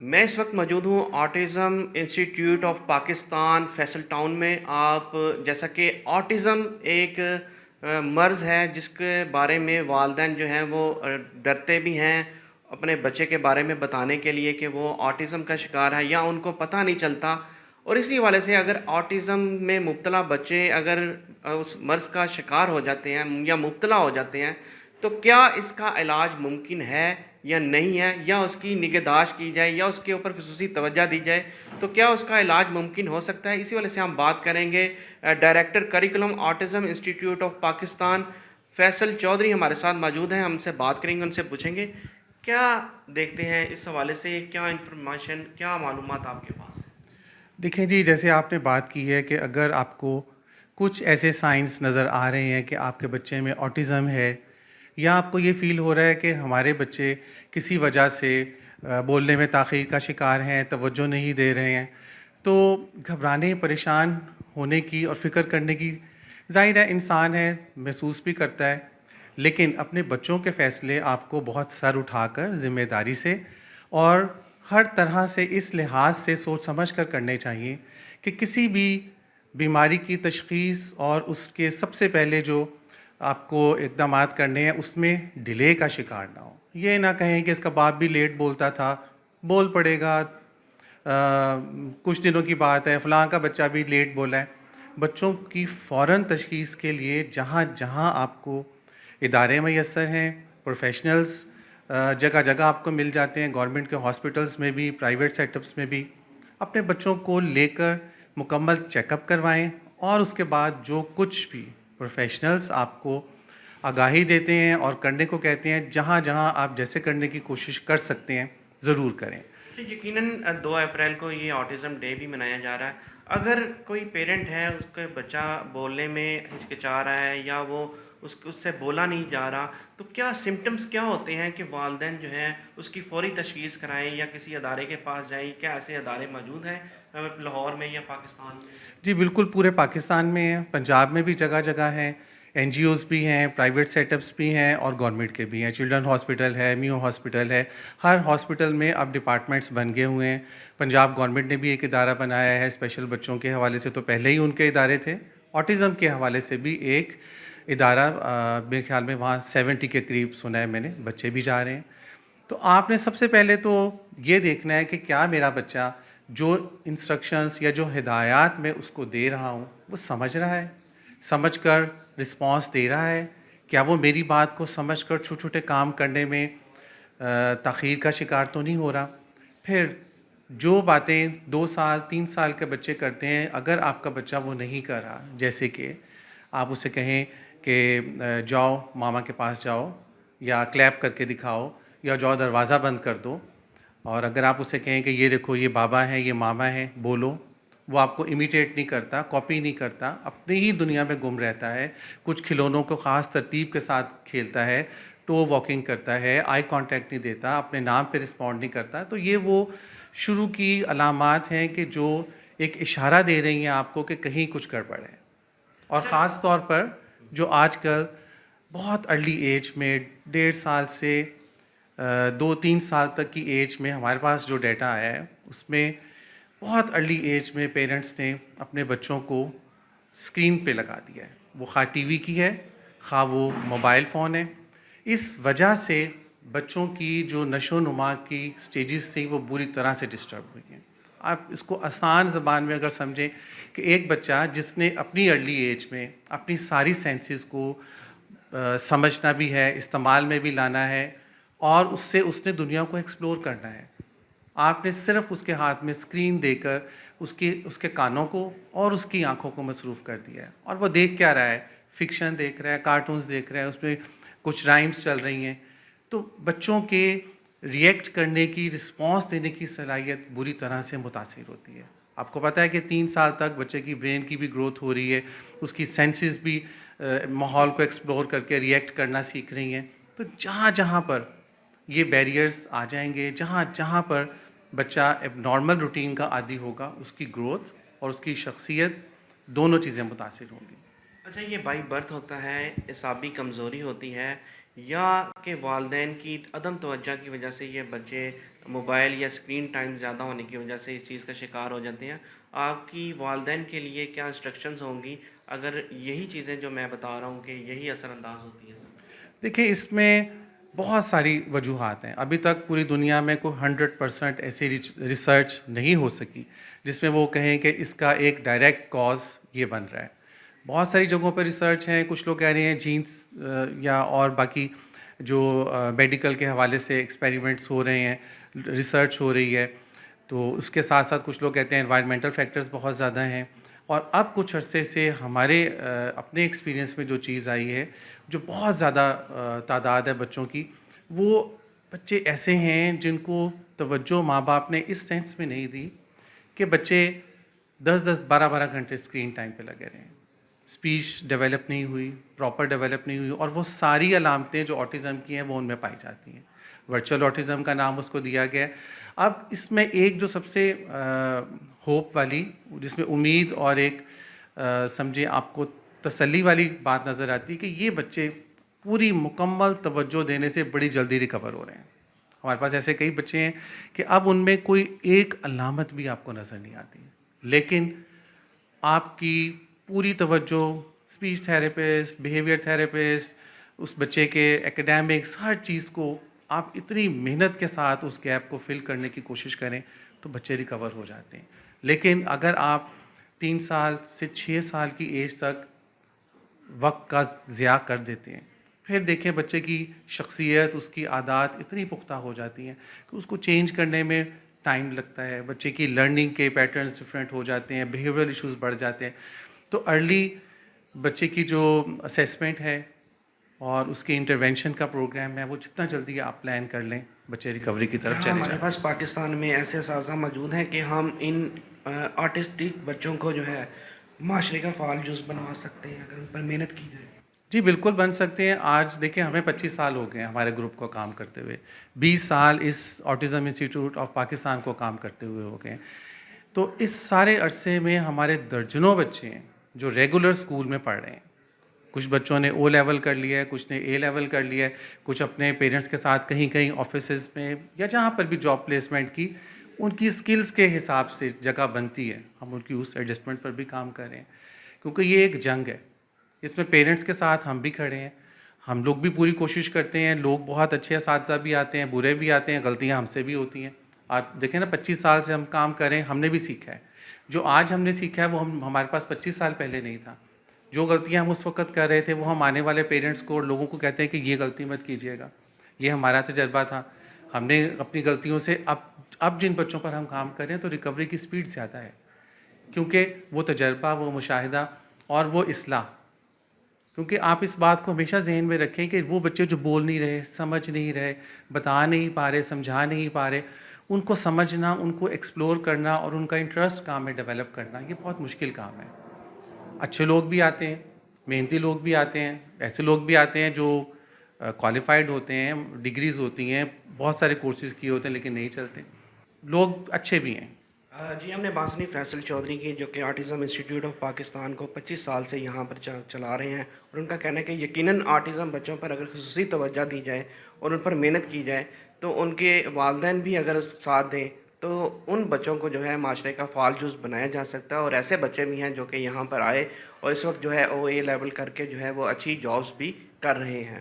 میں اس وقت موجود ہوں autism institute of Pakistan Faisal town میں. آپ جیسا کہ آٹزم ایک مرض ہے جس کے بارے میں والدین جو ہیں وہ ڈرتے بھی ہیں اپنے بچے کے بارے میں بتانے کے لیے کہ وہ آٹزم کا شکار ہے یا ان کو پتہ نہیں چلتا. اور اسی حوالے سے اگر آٹزم میں مبتلا بچے اگر اس مرض کا شکار ہو جاتے ہیں یا مبتلا ہو جاتے ہیں تو کیا اس کا علاج ممکن ہے یا نہیں ہے، یا اس کی نگہداشت کی جائے یا اس کے اوپر خصوصی توجہ دی جائے تو کیا اس کا علاج ممکن ہو سکتا ہے؟ اسی وجہ سے ہم بات کریں گے. Director curriculum autism institute of Pakistan Faisal Chaudhry ہمارے ساتھ موجود ہیں. ہم سے بات کریں گے، ان سے پوچھیں گے کیا دیکھتے ہیں اس حوالے سے، کیا انفارمیشن، کیا معلومات آپ کے پاس ہیں. دیکھیں جی، جیسے آپ نے بات کی ہے کہ اگر آپ کو کچھ ایسے سائنس نظر آ رہے ہیں کہ آپ کے بچے میں آٹزم ہے، یا آپ کو یہ فیل ہو رہا ہے کہ ہمارے بچے کسی وجہ سے بولنے میں تاخیر کا شکار ہیں، توجہ نہیں دے رہے ہیں، تو گھبرانے، پریشان ہونے کی اور فکر کرنے کی، ظاہر ہے انسان ہے، محسوس بھی کرتا ہے. لیکن اپنے بچوں کے فیصلے آپ کو بہت سر اٹھا کر ذمہ داری سے اور ہر طرح سے اس لحاظ سے سوچ سمجھ کر کرنے چاہیے کہ کسی بھی بیماری کی تشخیص اور اس کے سب سے پہلے جو آپ کو اقدامات کرنے ہیں اس میں ڈیلے کا شکار نہ ہو. یہ نہ کہیں کہ اس کا باپ بھی لیٹ بولتا تھا، بول پڑے گا، کچھ دنوں کی بات ہے، فلاں کا بچہ بھی لیٹ بولا ہے. بچوں کی فوراً تشخیص کے لیے جہاں جہاں آپ کو ادارے میسر ہیں، پروفیشنلز جگہ جگہ آپ کو مل جاتے ہیں، گورنمنٹ کے ہاسپٹلس میں بھی، پرائیویٹ سیٹ اپس میں بھی، اپنے بچوں کو لے کر مکمل چیک اپ کروائیں. اور اس کے بعد جو کچھ بھی پروفیشنلز آپ کو آگاہی دیتے ہیں اور کرنے کو کہتے ہیں، جہاں جہاں آپ جیسے کرنے کی کوشش کر سکتے ہیں ضرور کریں. اچھا، یقیناً 2 اپریل کو یہ آٹزم ڈے بھی منایا جا رہا ہے. اگر کوئی پیرنٹ ہے، اس کے بچہ بولنے میں ہچکچا رہا ہے یا وہ اس سے بولا نہیں جا رہا، تو کیا سمٹمز کیا ہوتے ہیں کہ والدین جو ہیں اس کی فوری تشخیص کرائیں یا کسی ادارے کے پاس جائیں؟ کیا ایسے ادارے موجود ہیں لاہور میں یا پاکستان میں؟ جی بالکل، پورے پاکستان میں ہیں، پنجاب میں بھی جگہ جگہ ہیں، این جی اوز بھی ہیں، پرائیویٹ سیٹ اپس بھی ہیں اور گورنمنٹ کے بھی ہیں. چلڈرن ہاسپٹل ہے، میو ہاسپٹل ہے، ہر ہاسپٹل میں اب ڈپارٹمنٹس بن گئے ہوئے ہیں. پنجاب گورنمنٹ نے بھی ایک ادارہ بنایا ہے اسپیشل بچوں کے حوالے سے، تو پہلے ہی ان کے ادارے تھے. آٹزم کے حوالے سے بھی ایک ادارہ میرے خیال میں وہاں 70 کے قریب سنا ہے میں نے، بچے بھی جا رہے ہیں. تو آپ نے سب سے پہلے تو یہ دیکھنا ہے کہ کیا میرا بچہ جو انسٹرکشنز یا جو ہدایات میں اس کو دے رہا ہوں وہ سمجھ رہا ہے، سمجھ کر رسپانس دے رہا ہے، کیا وہ میری بات کو سمجھ کر چھوٹے چھوٹے کام کرنے میں تاخیر کا شکار تو نہیں ہو رہا. پھر جو باتیں 2 سال 3 سال کے بچے کرتے ہیں، اگر آپ کا بچہ وہ نہیں کر رہا، جیسے کہ آپ اسے کہیں کہ جاؤ ماما کے پاس جاؤ، یا کلیپ کر کے دکھاؤ، یا جاؤ دروازہ بند کر دو، اور اگر آپ اسے کہیں کہ یہ دیکھو یہ بابا ہے، یہ ماما ہے، بولو، وہ آپ کو امیٹیٹ نہیں کرتا، کاپی نہیں کرتا، اپنی ہی دنیا میں گم رہتا ہے. کچھ کھلونوں کو خاص ترتیب کے ساتھ کھیلتا ہے، ٹو واکنگ کرتا ہے، آئی کانٹیکٹ نہیں دیتا، اپنے نام پہ رسپونڈ نہیں کرتا. تو یہ وہ شروع کی علامات ہیں کہ جو ایک اشارہ دے رہی ہیں آپ کو کہ کہیں کچھ گڑبڑ ہے. اور خاص طور پر جو آج کل بہت ارلی ایج میں 1.5 سال سے 2-3 سال تک کی ایج میں ہمارے پاس جو ڈیٹا آیا ہے اس میں بہت ارلی ایج میں پیرنٹس نے اپنے بچوں کو اسکرین پہ لگا دیا ہے، وہ خواہ ٹی وی کی ہے، خواہ وہ موبائل فون ہے. اس وجہ سے بچوں کی جو نشو و نما کی سٹیجز تھیں وہ بری طرح سے ڈسٹرب ہوئی ہیں. آپ اس کو آسان زبان میں اگر سمجھیں کہ ایک بچہ جس نے اپنی ارلی ایج میں اپنی ساری سینسز کو سمجھنا بھی ہے، استعمال میں بھی لانا ہے، اور اس نے دنیا کو ایکسپلور کرنا ہے. آپ نے صرف اس کے ہاتھ میں اسکرین دے کر اس کے کانوں کو اور اس کی آنکھوں کو مصروف کر دیا ہے. اور وہ دیکھ کیا رہا ہے؟ فکشن دیکھ رہا ہے، کارٹونز دیکھ رہا ہے، اس میں کچھ رائمز چل رہی ہیں. تو بچوں کے ریئیکٹ کرنے کی، رسپانس دینے کی صلاحیت بری طرح سے متاثر ہوتی ہے. آپ کو پتہ ہے کہ 3 سال تک بچے کی برین کی بھی گروتھ ہو رہی ہے، اس کی سینسز بھی ماحول کو ایکسپلور کر کے ریئیکٹ کرنا سیکھ رہی ہیں. تو جہاں جہاں پر یہ بیریئرز آ جائیں گے، جہاں جہاں پر بچہ ایب نارمل روٹین کا عادی ہوگا، اس کی گروتھ اور اس کی شخصیت دونوں چیزیں متاثر ہوں گی. اچھا، یہ بائی برتھ ہوتا ہے، اعصابی کمزوری ہوتی ہے، یا کہ والدین کی عدم توجہ کی وجہ سے یہ بچے موبائل یا اسکرین ٹائم زیادہ ہونے کی وجہ سے اس چیز کا شکار ہو جاتے ہیں. آپ کی والدین کے لیے کیا انسٹرکشنز ہوں گی اگر یہی چیزیں جو میں بتا رہا ہوں کہ یہی اثر انداز ہوتی ہیں؟ دیکھیں اس میں بہت ساری وجوہات ہیں. ابھی تک پوری دنیا میں کوئی 100% ایسی ریسرچ نہیں ہو سکی جس میں وہ کہیں کہ اس کا ایک ڈائریکٹ کاز یہ بن رہا ہے. بہت ساری جگہوں پہ ریسرچ ہیں. کچھ لوگ کہہ رہے ہیں جینس یا اور باقی جو میڈیکل کے حوالے سے ایکسپیریمنٹس ہو رہے ہیں, ریسرچ ہو رہی ہے. تو اس کے ساتھ ساتھ کچھ لوگ کہتے ہیں انوائرمنٹل فیکٹرز بہت زیادہ ہیں. اور اب کچھ عرصے سے ہمارے اپنے ایکسپیرینس میں جو چیز آئی ہے, جو بہت زیادہ تعداد ہے بچوں کی, وہ بچے ایسے ہیں جن کو توجہ ماں باپ نے اس سینس میں نہیں دی کہ بچے 10-10 12-12 گھنٹے اسکرین ٹائم پہ لگے رہے ہیں. اسپیچ ڈیولپ نہیں ہوئی, پراپر ڈیولپ نہیں ہوئی, اور وہ ساری علامتیں جو آٹزم کی ہیں وہ ان میں پائی جاتی ہیں. ورچوئل آٹزم کا نام اس کو دیا گیا ہے. اب اس میں ایک جو سب سے ہوپ والی, جس میں امید اور ایک سمجھے آپ کو تسلی والی بات نظر آتی ہے کہ یہ بچے پوری مکمل توجہ دینے سے بڑی جلدی ریکور ہو رہے ہیں. ہمارے پاس ایسے کئی بچے ہیں کہ اب ان میں کوئی ایک علامت بھی آپ کو نظر نہیں آتی, لیکن آپ کی پوری توجہ اسپیچ تھیراپسٹ, بیہیویئر تھیراپسٹ, اس بچے کے ایکیڈیمکس, ہر چیز کو آپ اتنی محنت کے ساتھ اس گیپ کو فل کرنے کی کوشش کریں تو بچے ریکور ہو جاتے ہیں. لیکن اگر آپ 3 سال سے 6 سال کی ایج تک وقت کا ضیاع کر دیتے ہیں, پھر دیکھیں بچے کی شخصیت, اس کی عادات اتنی پختہ ہو جاتی ہیں کہ اس کو چینج کرنے میں ٹائم لگتا ہے. بچے کی لرننگ کے پیٹرنز ڈفرینٹ ہو جاتے ہیں, بیہیویئرل ایشوز بڑھ جاتے ہیں. تو ارلی بچے کی جو اسیسمنٹ ہے اور اس کے انٹرونشن کا پروگرام ہے, وہ جتنا جلدی آپ پلان کر لیں بچے ریکوری کی طرف چلے ہمارے جائیں. پاس پاکستان میں ایسے اساتذہ موجود ہیں کہ ہم ان آرٹسٹک بچوں کو جو ہے معاشرے کا فعال جز بنوا سکتے ہیں اگر ان پر محنت کی جائے. جی بالکل بن سکتے ہیں. آج دیکھیں ہمیں 25 سال ہو گئے ہیں ہمارے گروپ کو کام کرتے ہوئے, 20 سال اس آٹزم انسٹیٹیوٹ آف پاکستان کو کام کرتے ہوئے ہو گئے ہیں. تو اس سارے عرصے میں ہمارے درجنوں بچے ہیں جو ریگولر اسکول میں پڑھ رہے ہیں. کچھ بچوں نے او لیول کر لیا ہے, کچھ نے اے لیول کر لیا ہے, کچھ اپنے پیرنٹس کے ساتھ کہیں کہیں آفیسز میں یا جہاں پر بھی جاب پلیسمنٹ کی, ان کی اسکلز کے حساب سے جگہ بنتی ہے, ہم ان کی اس ایڈجسٹمنٹ پر بھی کام کر رہے ہیں. کیونکہ یہ ایک جنگ ہے, اس میں پیرنٹس کے ساتھ ہم بھی کھڑے ہیں, ہم لوگ بھی پوری کوشش کرتے ہیں. لوگ بہت اچھے اساتذہ بھی آتے ہیں, برے بھی آتے ہیں, غلطیاں ہم سے بھی ہوتی ہیں. آپ دیکھیں نا 25 سال سے ہم کام کر رہے ہیں, ہم نے بھی سیکھا ہے. جو آج ہم نے سیکھا ہے وہ ہمارے پاس 25 سال پہلے نہیں تھا. جو غلطیاں ہم اس وقت کر رہے تھے وہ ہم آنے والے پیرنٹس کو اور لوگوں کو کہتے ہیں کہ یہ غلطی مت کیجیے گا. یہ ہمارا تجربہ تھا. ہم نے اپنی غلطیوں سے اب جن بچوں پر ہم کام کر رہے ہیں تو ریکوری کی سپیڈ زیادہ ہے, کیونکہ وہ تجربہ, وہ مشاہدہ اور وہ اصلاح. کیونکہ آپ اس بات کو ہمیشہ ذہن میں رکھیں کہ وہ بچے جو بول نہیں رہے, سمجھ نہیں رہے, بتا نہیں پا رہے, سمجھا نہیں پا رہے, ان کو سمجھنا, ان کو ایکسپلور کرنا اور ان کا انٹرسٹ کام میں ڈیولپ کرنا, یہ بہت مشکل کام ہے. اچھے لوگ بھی آتے ہیں, محنتی لوگ بھی آتے ہیں, ایسے لوگ بھی آتے ہیں جو کوالیفائڈ ہوتے ہیں, ڈگریز ہوتی ہیں, بہت سارے کورسز کیے ہوتے ہیں لیکن نہیں چلتے. لوگ اچھے بھی ہیں. جی, ہم نے بات سنی فیصل چودھری کی جو کہ آٹزم انسٹیٹیوٹ آف پاکستان کو 25 سال سے یہاں پر چلا رہے ہیں, اور ان کا کہنا ہے کہ یقیناً آٹزم بچوں پر اگر خصوصی توجہ دی جائے اور ان پر محنت کی جائے تو ان کے والدین بھی اگر ساتھ دیں تو ان بچوں کو جو ہے معاشرے کا فعال جز بنایا جا سکتا ہے. اور ایسے بچے بھی ہیں جو کہ یہاں پر آئے اور اس وقت جو ہے او اے لیول کر کے جو ہے وہ اچھی جابس بھی کر رہے ہیں.